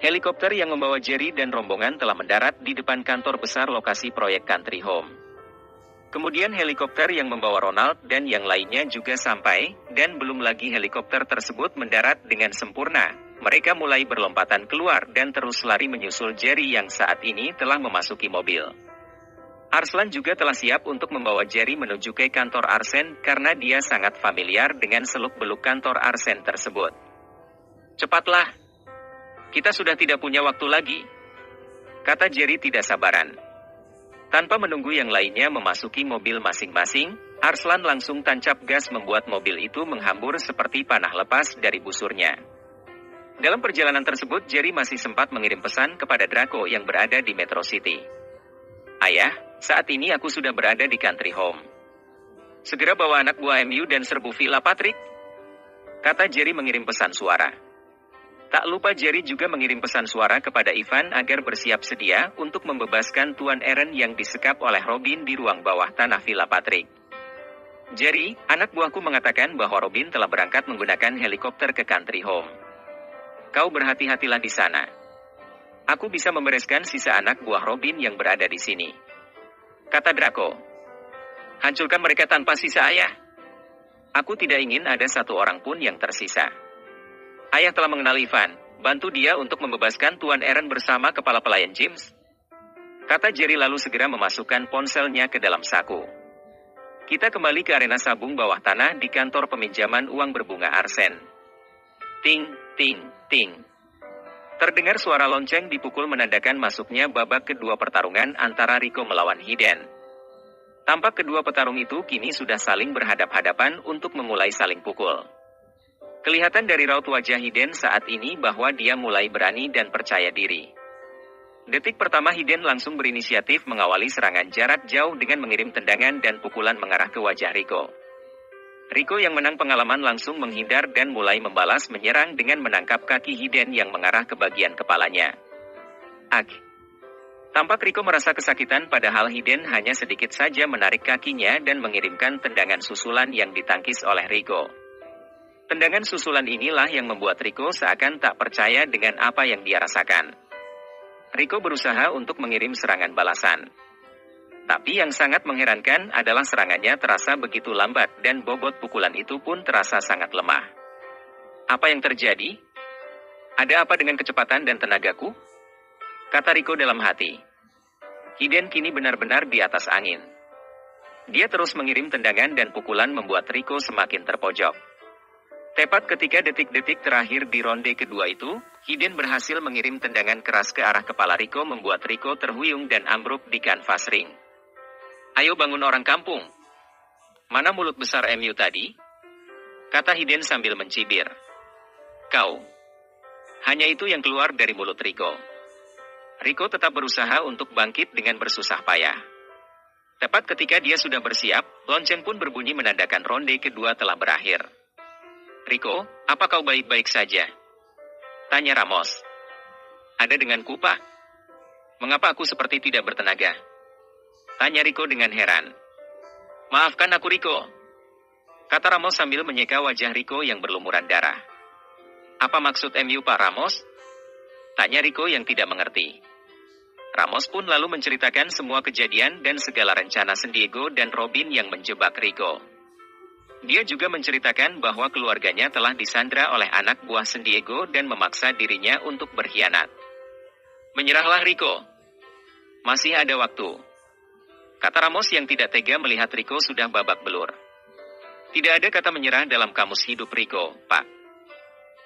Helikopter yang membawa Jerry dan rombongan telah mendarat di depan kantor besar lokasi proyek Country Home. Kemudian helikopter yang membawa Ronald dan yang lainnya juga sampai, dan belum lagi helikopter tersebut mendarat dengan sempurna. Mereka mulai berlompatan keluar dan terus lari menyusul Jerry yang saat ini telah memasuki mobil. Arslan juga telah siap untuk membawa Jerry menuju ke kantor Arsen karena dia sangat familiar dengan seluk-beluk kantor Arsen tersebut. "Cepatlah! Kita sudah tidak punya waktu lagi," kata Jerry tidak sabaran. Tanpa menunggu yang lainnya memasuki mobil masing-masing, Arslan langsung tancap gas membuat mobil itu menghambur seperti panah lepas dari busurnya. Dalam perjalanan tersebut, Jerry masih sempat mengirim pesan kepada Draco yang berada di Metro City. "Ayah, saat ini aku sudah berada di Country Home. Segera bawa anak buah MU dan serbu Villa Patrick," kata Jerry mengirim pesan suara. Tak lupa Jerry juga mengirim pesan suara kepada Ivan agar bersiap sedia untuk membebaskan Tuan Aaron yang disekap oleh Robin di ruang bawah tanah Villa Patrick. "Jerry, anak buahku mengatakan bahwa Robin telah berangkat menggunakan helikopter ke Country Home. Kau berhati-hatilah di sana. Aku bisa membereskan sisa anak buah Robin yang berada di sini," kata Draco. "Hancurkan mereka tanpa sisa, ayah. Aku tidak ingin ada satu orang pun yang tersisa. Ayah telah mengenal Ivan, bantu dia untuk membebaskan Tuan Aaron bersama kepala pelayan James," kata Jerry lalu segera memasukkan ponselnya ke dalam saku. Kita kembali ke arena sabung bawah tanah di kantor peminjaman uang berbunga Arsen. Ting, ting, ting. Terdengar suara lonceng dipukul menandakan masuknya babak kedua pertarungan antara Rico melawan Hiden. Tampak kedua petarung itu kini sudah saling berhadap-hadapan untuk memulai saling pukul. Kelihatan dari raut wajah Hiden saat ini bahwa dia mulai berani dan percaya diri. Detik pertama Hiden langsung berinisiatif mengawali serangan jarak jauh dengan mengirim tendangan dan pukulan mengarah ke wajah Rico. Rico yang menang pengalaman langsung menghindar dan mulai membalas menyerang dengan menangkap kaki Hiden yang mengarah ke bagian kepalanya. Ag. Tampak Rico merasa kesakitan padahal Hiden hanya sedikit saja menarik kakinya dan mengirimkan tendangan susulan yang ditangkis oleh Rico. Tendangan susulan inilah yang membuat Rico seakan tak percaya dengan apa yang dia rasakan. Rico berusaha untuk mengirim serangan balasan. Tapi yang sangat mengherankan adalah serangannya terasa begitu lambat dan bobot pukulan itu pun terasa sangat lemah. "Apa yang terjadi? Ada apa dengan kecepatan dan tenagaku?" kata Rico dalam hati. Hiden kini benar-benar di atas angin. Dia terus mengirim tendangan dan pukulan membuat Rico semakin terpojok. Tepat ketika detik-detik terakhir di ronde kedua itu, Hiden berhasil mengirim tendangan keras ke arah kepala Rico membuat Rico terhuyung dan ambruk di kanvas ring. "Ayo bangun orang kampung. Mana mulut besar MU tadi?" kata Hiden sambil mencibir. "Kau." Hanya itu yang keluar dari mulut Rico. Rico tetap berusaha untuk bangkit dengan bersusah payah. Tepat ketika dia sudah bersiap, lonceng pun berbunyi menandakan ronde kedua telah berakhir. "Rico, apa kau baik-baik saja?" tanya Ramos. "Ada denganku, Pak? Mengapa aku seperti tidak bertenaga?" tanya Rico dengan heran. "Maafkan aku, Rico," kata Ramos sambil menyeka wajah Rico yang berlumuran darah. "Apa maksud MU, Pak Ramos?" tanya Rico yang tidak mengerti. Ramos pun lalu menceritakan semua kejadian dan segala rencana San Diego dan Robin yang menjebak Rico. Dia juga menceritakan bahwa keluarganya telah disandra oleh anak buah San Diego dan memaksa dirinya untuk berkhianat. "Menyerahlah, Rico. Masih ada waktu," kata Ramos yang tidak tega melihat Rico sudah babak belur. "Tidak ada kata menyerah dalam kamus hidup Rico, Pak.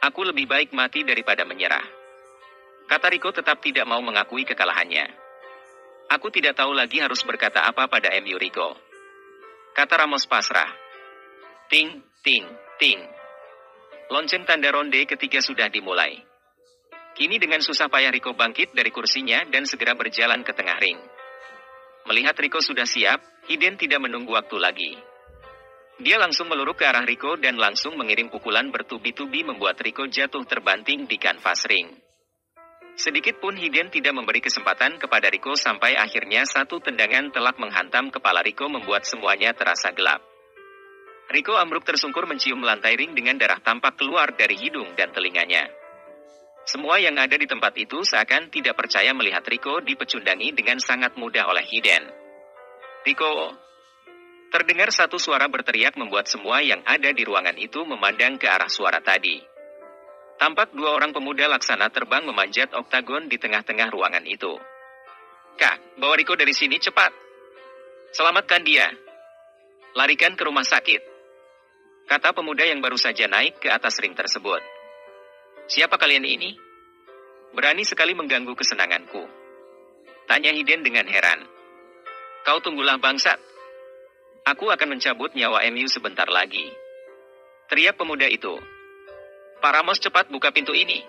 Aku lebih baik mati daripada menyerah," kata Rico tetap tidak mau mengakui kekalahannya. "Aku tidak tahu lagi harus berkata apa pada MU, Rico," kata Ramos pasrah. Ting, ting, ting. Lonceng tanda ronde ketiga sudah dimulai. Kini dengan susah payah Rico bangkit dari kursinya dan segera berjalan ke tengah ring. Melihat Rico sudah siap, Hiden tidak menunggu waktu lagi. Dia langsung meluruk ke arah Rico dan langsung mengirim pukulan bertubi-tubi membuat Rico jatuh terbanting di kanvas ring. Sedikit pun Hiden tidak memberi kesempatan kepada Rico sampai akhirnya satu tendangan telak menghantam kepala Rico membuat semuanya terasa gelap. Rico ambruk tersungkur mencium lantai ring dengan darah tampak keluar dari hidung dan telinganya. Semua yang ada di tempat itu seakan tidak percaya melihat Rico dipecundangi dengan sangat mudah oleh Hiden. "Rico!" Terdengar satu suara berteriak membuat semua yang ada di ruangan itu memandang ke arah suara tadi. Tampak dua orang pemuda laksana terbang memanjat oktagon di tengah-tengah ruangan itu. "Kak, bawa Rico dari sini cepat. Selamatkan dia. Larikan ke rumah sakit," kata pemuda yang baru saja naik ke atas ring tersebut. "Siapa kalian ini? Berani sekali mengganggu kesenanganku," tanya Hiden dengan heran. "Kau tunggulah bangsat. Aku akan mencabut nyawa MU sebentar lagi," teriak pemuda itu. "Pak Ramos, cepat buka pintu ini."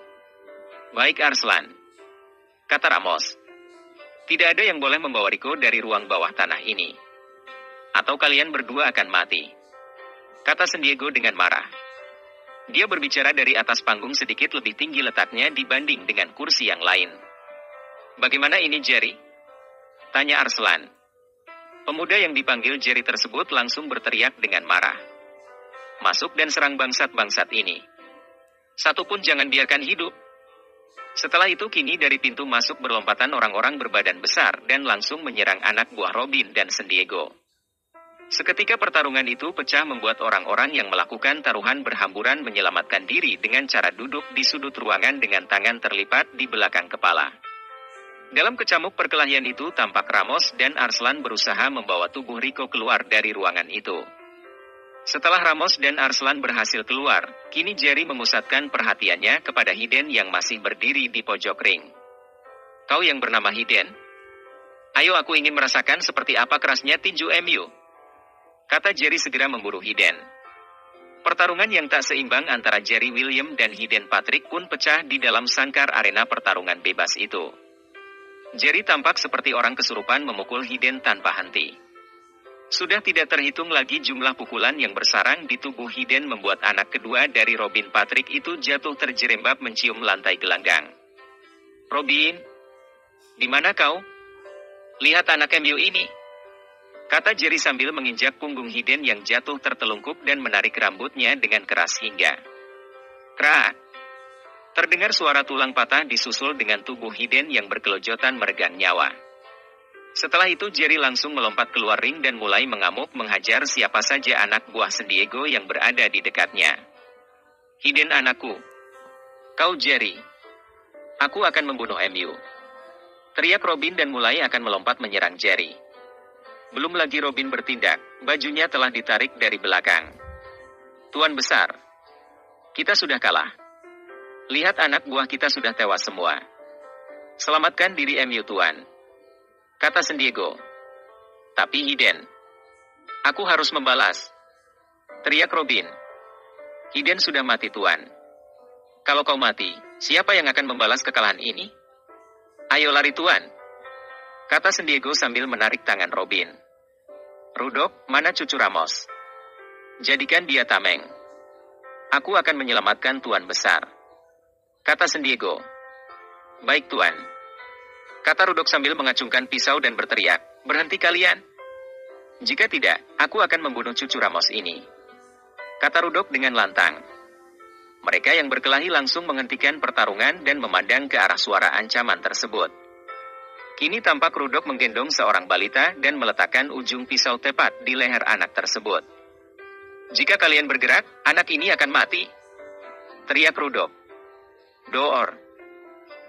"Baik Arslan," kata Ramos. "Tidak ada yang boleh membawa Rico dari ruang bawah tanah ini. Atau kalian berdua akan mati," kata San Diego dengan marah. Dia berbicara dari atas panggung sedikit lebih tinggi letaknya dibanding dengan kursi yang lain. "Bagaimana ini Jerry?" tanya Arslan. Pemuda yang dipanggil Jerry tersebut langsung berteriak dengan marah. "Masuk dan serang bangsat-bangsat ini. Satu pun jangan biarkan hidup." Setelah itu kini dari pintu masuk berlompatan orang-orang berbadan besar dan langsung menyerang anak buah Robin dan San Diego. Seketika pertarungan itu pecah membuat orang-orang yang melakukan taruhan berhamburan menyelamatkan diri dengan cara duduk di sudut ruangan dengan tangan terlipat di belakang kepala. Dalam kecamuk perkelahian itu tampak Ramos dan Arslan berusaha membawa tubuh Rico keluar dari ruangan itu. Setelah Ramos dan Arslan berhasil keluar, kini Jerry memusatkan perhatiannya kepada Hiden yang masih berdiri di pojok ring. "Kau yang bernama Hiden? Ayo, aku ingin merasakan seperti apa kerasnya tinju MU," kata Jerry segera memburu Hiden. Pertarungan yang tak seimbang antara Jerry William dan Hiden Patrick pun pecah di dalam sangkar arena pertarungan bebas itu. Jerry tampak seperti orang kesurupan memukul Hiden tanpa henti. Sudah tidak terhitung lagi jumlah pukulan yang bersarang di tubuh Hiden membuat anak kedua dari Robin Patrick itu jatuh terjerembab mencium lantai gelanggang. "Robin, di mana kau? Lihat anak MU ini," kata Jerry sambil menginjak punggung Hiden yang jatuh tertelungkup dan menarik rambutnya dengan keras hingga krak. Terdengar suara tulang patah disusul dengan tubuh Hiden yang berkelojotan meregang nyawa. Setelah itu Jerry langsung melompat keluar ring dan mulai mengamuk menghajar siapa saja anak buah San Diego yang berada di dekatnya. "Hiden anakku. Kau Jerry. Aku akan membunuh MU," teriak Robin dan mulai akan melompat menyerang Jerry. Belum lagi Robin bertindak, bajunya telah ditarik dari belakang. "Tuan besar, kita sudah kalah. Lihat anak buah kita sudah tewas semua. Selamatkan diri MU tuan," kata San Diego. "Tapi Hiden, aku harus membalas," teriak Robin. "Hiden sudah mati tuan. Kalau kau mati, siapa yang akan membalas kekalahan ini? Ayo lari tuan," kata San Diego sambil menarik tangan Robin. "Rudok, mana cucu Ramos? Jadikan dia tameng. Aku akan menyelamatkan tuan besar," kata San Diego. "Baik tuan," kata Rudok sambil mengacungkan pisau dan berteriak, "Berhenti kalian. Jika tidak, aku akan membunuh cucu Ramos ini," kata Rudok dengan lantang. Mereka yang berkelahi langsung menghentikan pertarungan dan memandang ke arah suara ancaman tersebut. Kini tampak Rudok menggendong seorang balita dan meletakkan ujung pisau tepat di leher anak tersebut. "Jika kalian bergerak, anak ini akan mati," teriak Rudok. "Door."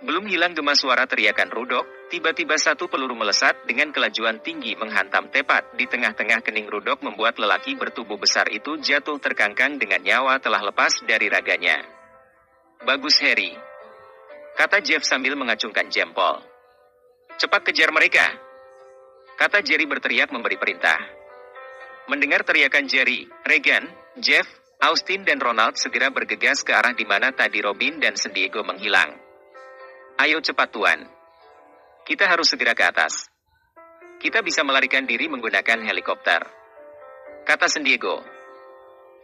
Belum hilang gema suara teriakan Rudok, tiba-tiba satu peluru melesat dengan kelajuan tinggi menghantam tepat di tengah-tengah kening Rudok membuat lelaki bertubuh besar itu jatuh terkangkang dengan nyawa telah lepas dari raganya. "Bagus Harry," kata Jeff sambil mengacungkan jempol. "Cepat kejar mereka," kata Jerry berteriak memberi perintah. Mendengar teriakan Jerry, Regan, Jeff, Austin dan Ronald segera bergegas ke arah di mana tadi Robin dan San Diego menghilang. "Ayo cepat tuan. Kita harus segera ke atas. Kita bisa melarikan diri menggunakan helikopter," kata San Diego.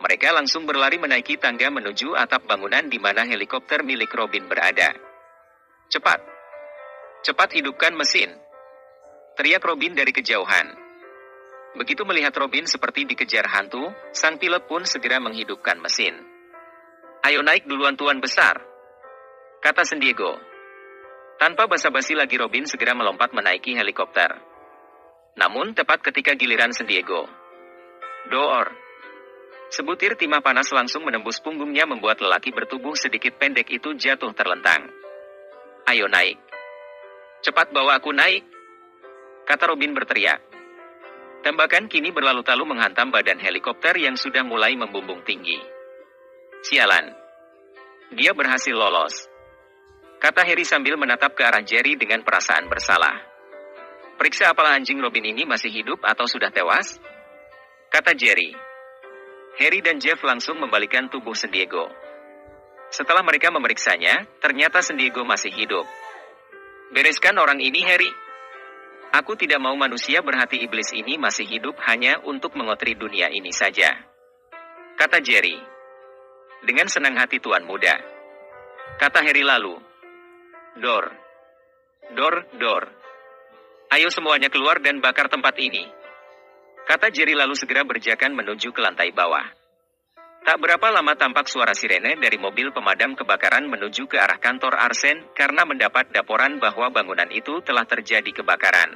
Mereka langsung berlari menaiki tangga menuju atap bangunan di mana helikopter milik Robin berada. "Cepat! Cepat hidupkan mesin!" teriak Robin dari kejauhan. Begitu melihat Robin seperti dikejar hantu, sang pilot pun segera menghidupkan mesin. "Ayo naik duluan tuan besar," kata San Diego. Tanpa basa-basi lagi Robin segera melompat menaiki helikopter. Namun tepat ketika giliran San Diego. Door. Sebutir timah panas langsung menembus punggungnya membuat lelaki bertubuh sedikit pendek itu jatuh terlentang. Ayo naik. Cepat bawa aku naik, kata Robin berteriak. Tembakan kini berlalu-lalu menghantam badan helikopter yang sudah mulai membumbung tinggi. Sialan. Dia berhasil lolos, kata Harry sambil menatap ke arah Jerry dengan perasaan bersalah. Periksa apalah anjing Robin ini masih hidup atau sudah tewas? Kata Jerry. Harry dan Jeff langsung membalikan tubuh San Diego. Setelah mereka memeriksanya, ternyata San Diego masih hidup. Bereskan orang ini, Harry. Aku tidak mau manusia berhati iblis ini masih hidup hanya untuk mengotri dunia ini saja, kata Jerry. Dengan senang hati tuan muda, kata Harry lalu. Door. Ayo semuanya keluar dan bakar tempat ini, kata Jerry lalu segera berjalan menuju ke lantai bawah. Tak berapa lama tampak suara sirene dari mobil pemadam kebakaran menuju ke arah kantor Arsen karena mendapat laporan bahwa bangunan itu telah terjadi kebakaran.